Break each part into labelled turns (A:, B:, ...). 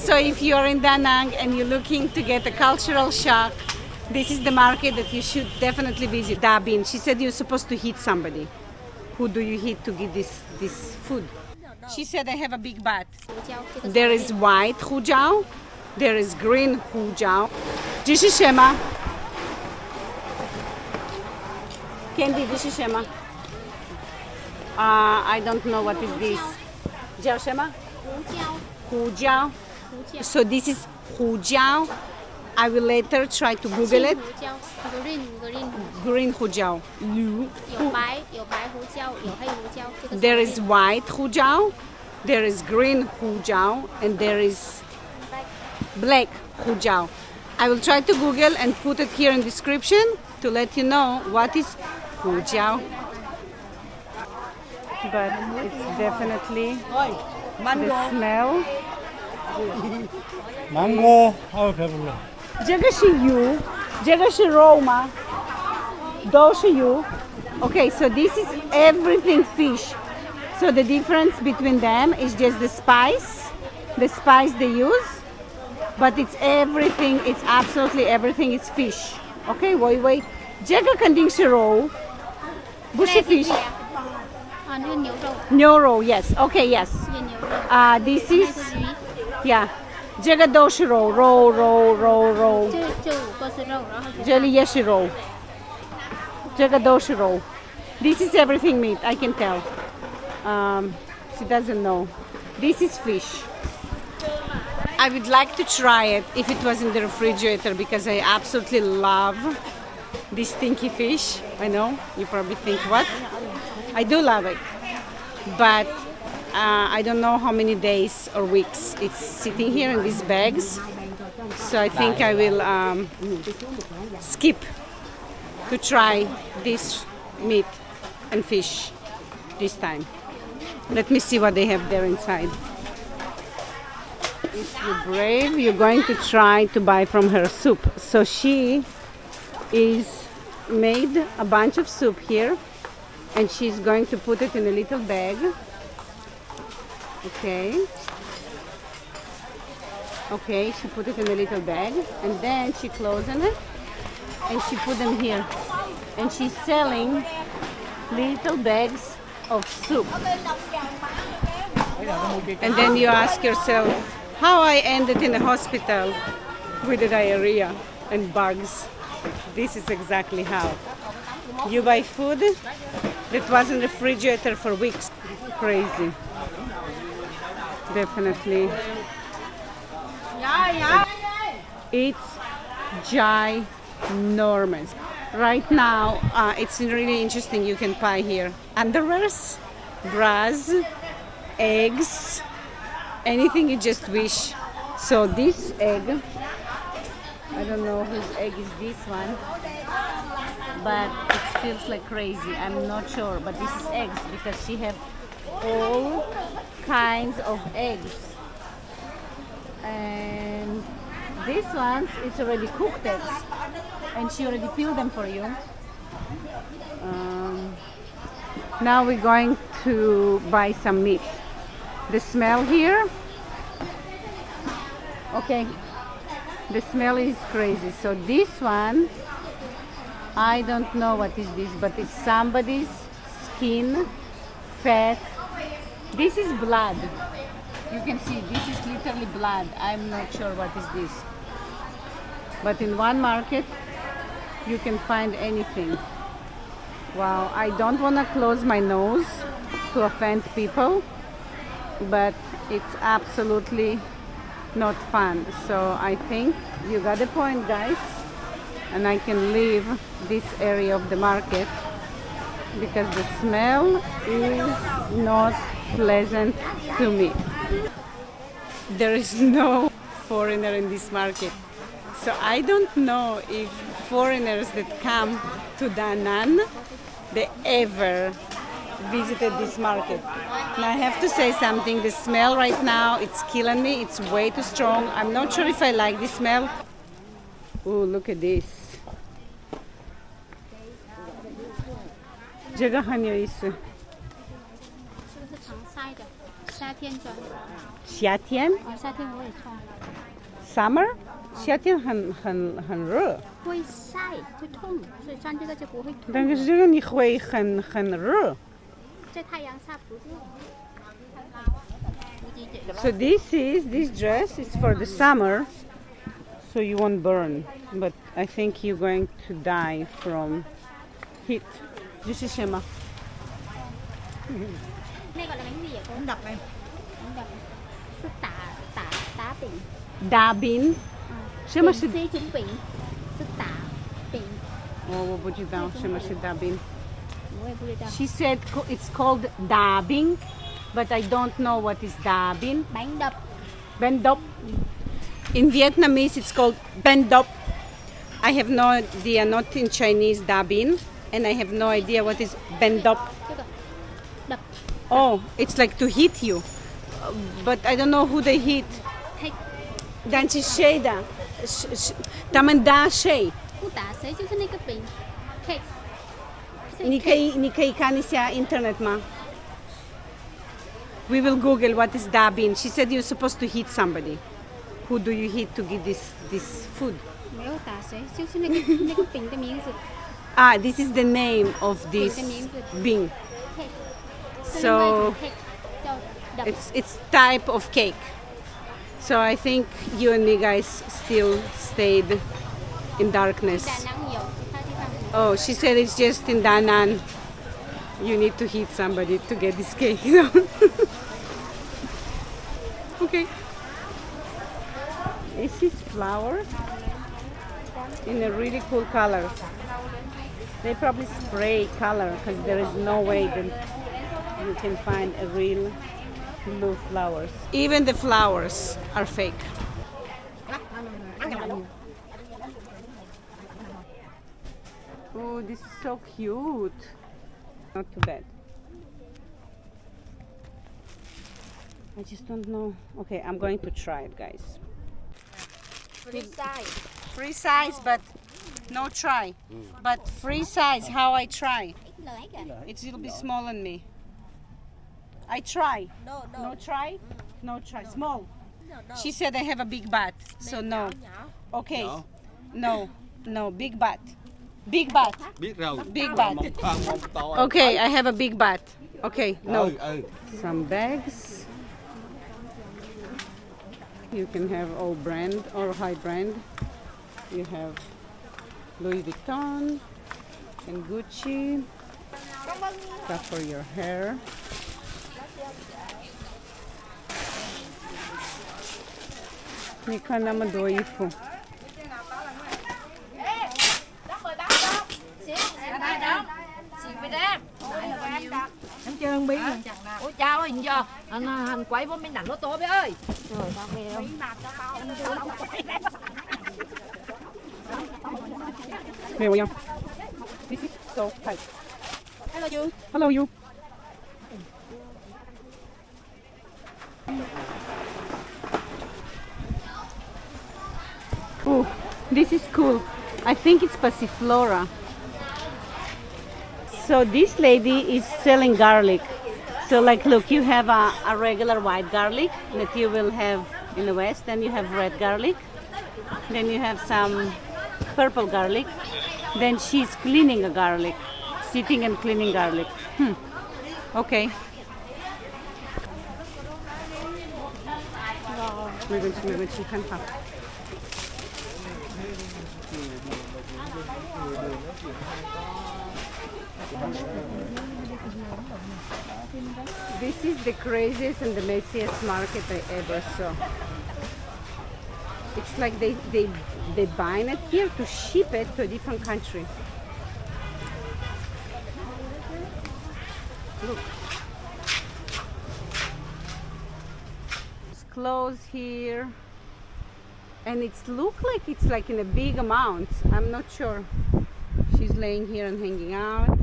A: So if you are in Da Nang and you're looking to get a cultural shock, this is the market that you should definitely visit. Da Bin. She said you're supposed to hit somebody. Who do you hit to get this food? She said I have a big bat. There is white hujiao. There is green hujiao. 这是什么 ？Candy, 这是什么 I don't know what is this. 叫什么？胡椒。So this is 胡椒. I will later try to Google it. Green 胡椒。There is white 胡椒. There is green 胡椒, and there is black 胡椒. I will try to Google and put it here in description to let you know what is 胡椒. But it's definitely the smell.
B: 망고. 아우 배불러.
A: 这个是油，这个是肉吗？都是油。Okay, so this is everything fish. So the difference between them is just the spice they use, but it's everything. It's absolutely everything is fish. Okay, wait. 这个肯定是肉，不是 fish。牛肉 yes. Okay, yes. This is yeah. 这个都是肉。这里也是肉。这个都是肉。This is everything meat. I can tell. She doesn't know. This is fish. I would like to try it if it was in the refrigerator because I absolutely love this stinky fish. I know you probably think what? I do love it, but I don't know how many days or weeks it's sitting here in these bags. So I think I will skip to try this meat and fish this time. Let me see what they have there inside. If you're brave, you're going to try to buy from her soup. So she is made a bunch of soup here, and she's going to put it in a little bag. Okay, she put it in a little bag, and then she closed it, and she put them here. And she's selling little bags of soup. And then you ask yourself, how I ended in the hospital with the diarrhea and bugs. This is exactly how. You buy food that was in the refrigerator for weeks. Crazy. Definitely. It's ginormous. Right now, it's really interesting. You can buy here underwears, bras, eggs, anything you just wish. So this egg, I don't know whose egg is this one, but it feels like crazy. I'm not sure, but this is eggs because she have all kinds of eggs. And these ones, it's already cooked eggs, and she already peeled them for you. Now we're going to buy some meat. The smell here, okay, the smell is crazy. So this one, I don't know what is this, but it's somebody's skin, fat. This is blood. You can see this is literally blood. I'm not sure what is this. But in one market, you can find anything. Wow, I don't want to close my nose to offend people, but it's absolutely not fun. So I think you got the point, guys. And I can leave this area of the market because the smell is not pleasant to me. There is no foreigner in this market. So I don't know if foreigners that come to Da Nang, they ever visited this market. And I have to say something, the smell right now, it's killing me. It's way too strong. I'm not sure if I like the smell. Oh, look at this.
C: 夏天穿，
A: 夏天
C: 夏天我也穿，
A: summer 夏天很热，
C: 会晒会痛，所以穿这个就不会痛。
A: 但是这个你会很热。
C: 在太阳下不热。
A: So this dress is for the summer, so you won't burn. But I think you're going to die from heat. 这是什么？
C: Này gọi là bánh gì vậy cô?
D: Bánh đập em.
C: Bánh đập. Sức tá饼.
A: Da bin. 什么是？
C: 是饼，是打饼。
A: 我不知道什么是 da bin.
C: 我也不知道。
A: She said it's called dabbing, but I don't know what is dabbing.
C: Bánh đập.
A: Ben dop. In Vietnamese, it's called ben dop. I have no idea, not in Chinese dabbing, and I have no idea what is ben dop.
C: 这个đập.
A: Oh, it's like to hit you, but I don't know who they hit.
C: Hay
A: Dan是谁的？他们打谁？
C: 不打谁就是那个饼 cake。
A: 你可以看一下 internet 吗？ We will Google what is dabbing. She said you're supposed to hit somebody. Who do you hit to get this food?
C: 没有打谁，就是那个饼的名字。
A: Ah, this is the name of this bing.
C: cake。
A: So
C: cake 叫đập。
A: it's type of cake. So I think you and me guys still stayed in darkness.
C: 打囊有，其他地方没有。
A: Oh, she said it's just in Da Nang. You need to hit somebody to get this cake. Okay. This is flower in a really cool color. They probably spray color because there is no way that you can find a real blue flowers. Even the flowers are fake. Oh, this is so cute. Not too bad. I just don't know. Okay, I'm going to try it, guys.
C: Free size.
A: Free size, but no try. But free size, how I try?
C: Ít kìa.
A: It's a little bit small on me. I try.
D: No,
A: No try? No try. Small. She said I have a big butt, so no. Okay. No, big butt. Big butt.
E: Biết rồi.
A: Big butt.
E: Mông to.
A: Okay, I have a big butt. Okay, no.
E: Ừ.
A: Some bags. You can have all brand or high brand. You have Louis Vuitton and Gucci. Stuff for your hair. Nika naman do ipo.
D: Em chơi không biết. Ủa chao ơi, giờ hành quẩy với mấy nặng nó to bé ơi. Trời tao về đâu.
A: Here we go. This is so tight.
D: Hello you.
A: Hello, you. Oh, this is cool. I think it's passiflora. So this lady is selling garlic. So like, look, you have a regular white garlic that you will have in the West. Then you have red garlic. Then you have some purple garlic. Then she's cleaning a garlic, sitting and cleaning garlic. Okay. We're going to handicraft. This is the craziest and the messiest market I ever saw. It's like they buy it here to ship it to a different country. Look. It's clothes here. And it's look like it's like in a big amount. I'm not sure. She's laying here and hanging out.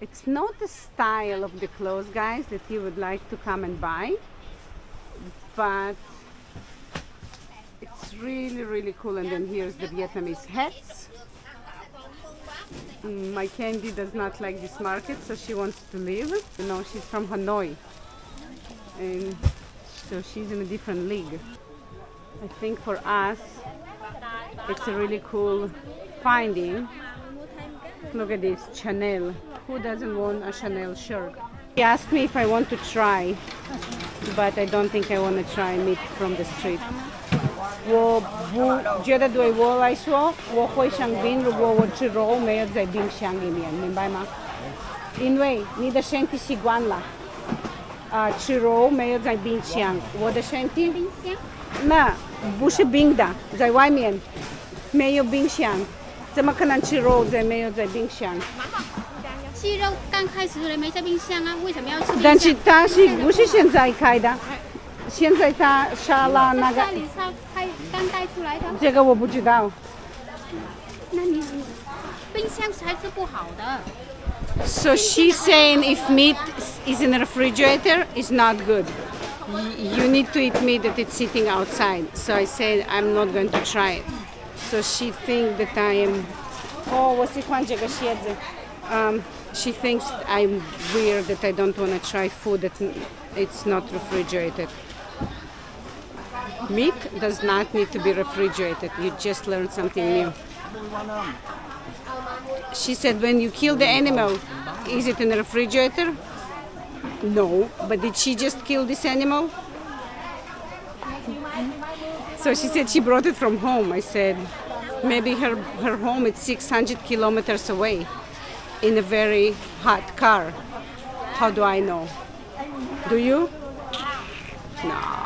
A: It's not the style of the clothes, guys, that you would like to come and buy, but it's really, really cool. And then here's the Vietnamese hats. My Candy does not like this market, so she wants to leave. You know, she's from Hanoi, and so she's in a different league. I think for us, it's a really cool finding. Look at this, Chanel. Who doesn't want a Chanel shirt? He asked me if I want to try, but I don't think I want to try meat from the street. 我不觉得对我来说，我会想冰，如果我吃肉没有在冰箱里面，明白吗？因为你的身体习惯了，吃肉没有在冰箱，我的身体冰箱那不是冰的，在外面没有冰箱，怎么可能吃肉没有在冰箱？
C: 鸡肉刚开始没在冰箱啊，为什么要吃冰箱？
A: 但是它是不是现在开的？现在它杀了那个。
C: 家里刚带出来的。
A: 这个我不知道。
C: 那你冰箱才是不好的。
A: So she's saying if meat is in the refrigerator, it's not good. You need to eat meat that it's sitting outside. So I said I'm not going to try it. So she thinks that I am. Oh, 我喜欢这个鞋子。She thinks I'm weird that I don't want to try food that it's not refrigerated. Meat does not need to be refrigerated. You just learned something new. She said when you kill the animal, is it in the refrigerator? No, but did she just kill this animal? So she said she brought it from home. I said maybe her home is 600 kilometers away in a very hot car. How do I know? Do you? No.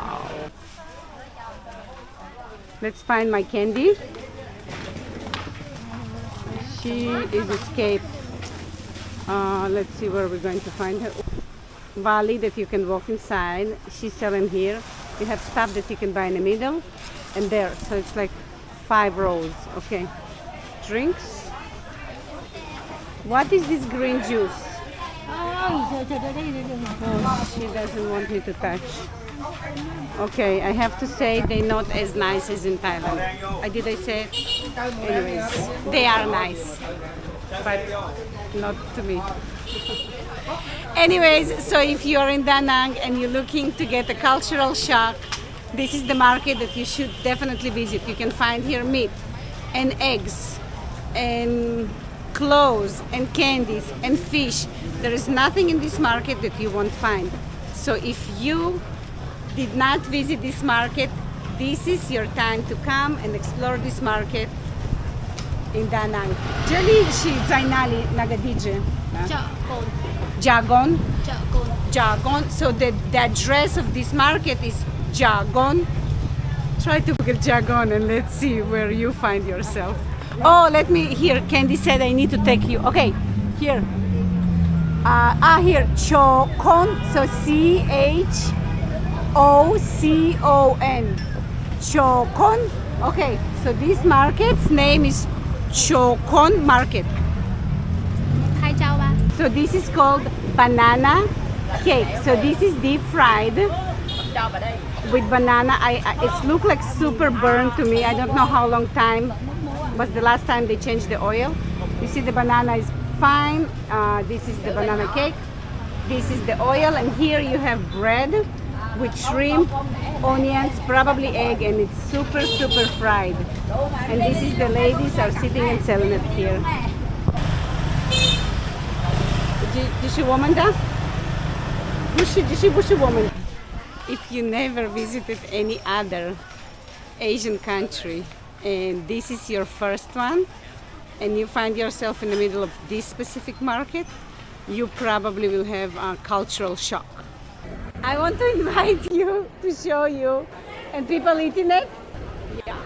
A: Let's find my Candy. She is escaped. Let's see where we're going to find her. Valley that you can walk inside. She's selling here. You have stuff that you can buy in the middle and there. So it's like 5 rows. Okay. Drinks. What is this green juice? Oh, she doesn't want me to touch. Okay, I have to say they're not as nice as in Thailand. Did I say it? Anyways, they are nice, but not to me. Anyways, so if you are in Da Nang and you're looking to get a cultural shock, this is the market that you should definitely visit. You can find here meat and eggs and clothes and candies and fish. There is nothing in this market that you won't find. So if you did not visit this market, this is your time to come and explore this market in Da Nang. Jali si Zainali Nagadije. Jagon. Jagon. So the address of this market is Jagon. Try to Google Jagon and let's see where you find yourself. Oh, let me here. Candy said I need to take you. Okay, here. Here. Chocon. So CHOCON. Chocon. Okay, so this market's name is Chocon Market. So this is called banana cake. So this is deep fried with banana. It looks like super burnt to me. I don't know how long time was the last time they changed the oil. You see the banana is fine. This is the banana cake. This is the oil, and here you have bread with shrimp, onions, probably egg, and it's super fried. And this is the ladies are sitting and selling it here. Bushy woman da? Bushy woman. If you never visited any other Asian country and this is your first one and you find yourself in the middle of this specific market, you probably will have a cultural shock. I want to invite you to show you, and people eating it? Yeah.